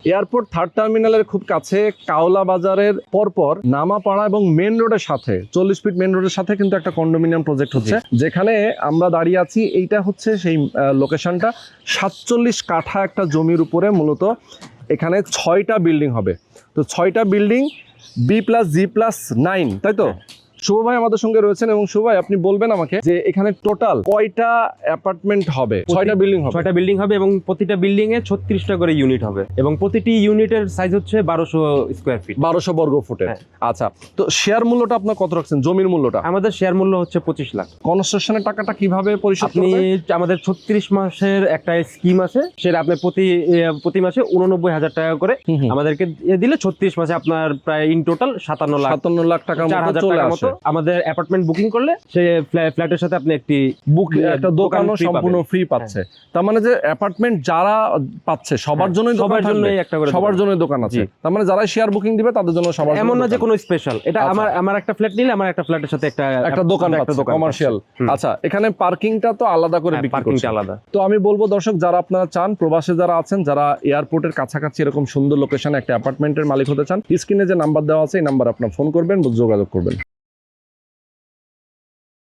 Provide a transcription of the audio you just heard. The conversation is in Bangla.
এয়ারপোর্ট 3rd টার্মিনালের খুব কাছে কাওলা বাজারের পরপর নামাপাড়া এবং মেন রোডের সাথে 40 ফিট মেন রোডের সাথে কিন্তু একটা কন্ডোমিনিয়াম প্রজেক্ট হচ্ছে, যেখানে আমরা দাঁড়িয়ে আছি। এইটা হচ্ছে সেই লোকেশনটা। 47 কাঠা একটা জমির উপরে মূলত এখানে 6টা বিল্ডিং হবে। তো 6টা বিল্ডিং B+G+9, তাই তো? শুভ ভাই আমাদের সঙ্গে রয়েছেন, এবং শুভ ভাই আপনি বলবেন আমাকে যে এখানে টোটাল কয়টা অ্যাপার্টমেন্ট হবে? 6টা বিল্ডিং হবে। 6টা বিল্ডিং হবে এবং প্রতিটা বিল্ডিং এ 36টা করে ইউনিট হবে এবং প্রতিটি ইউনিটের সাইজ হচ্ছে 1200 স্কয়ার ফিট, 1200 বর্গ ফুটের। আচ্ছা, তো শেয়ার মূল্যটা আপনার কত রাখছেন? জমির মূল্যটা? আমাদের শেয়ার মূল্য হচ্ছে 25 লাখ। কনস্ট্রাকশনের টাকাটা কিভাবে পরিশোধ আপনি করবেন? আমাদের 36 মাসের একটা স্কিম আছে, সেটা আপনি প্রতি মাসে 89,000 টাকা করে আমাদেরকে দিলে 36 মাসে আপনার প্রায় ইন টোটাল 57 লাখ টাকার মতো 4,000 চলে টাকার আসে। মতো আমাদের অ্যাপার্টমেন্ট বুকিং করলে সেই ফ্ল্যাটের সাথে আপনি একটা দোকানও সম্পূর্ণ ফ্রি পাচ্ছে। তার মানে যে অ্যাপার্টমেন্ট যারা পাচ্ছে সবার জন্যই সবার জন্যই একটা করে সবার জন্যই দোকান আছে। তার মানে যারা শেয়ার বুকিং দিবে তাদের জন্য সবার জন্য, এমন না যে কোনো স্পেশাল। এটা আমার একটা ফ্ল্যাট নিলে আমার একটা ফ্ল্যাটের সাথে একটা দোকান পাচ্ছে, কমার্শিয়াল। আচ্ছা, এখানে পার্কিংটা তো আলাদা করে বিক্রি করছে। আলাদা। তো আমি বলবো দর্শক, যারা আপনারা চান, প্রবাসে যারা আছেন, যারা এয়ারপোর্টের কাছাকাছি এরকম সুন্দর লোকেশনে একটা অ্যাপার্টমেন্টের মালিক হতে চান, স্ক্রিনে যে নাম্বার দেওয়া আছে এই নাম্বার আপনার ফোন করবেন, যোগাযোগ করবেন।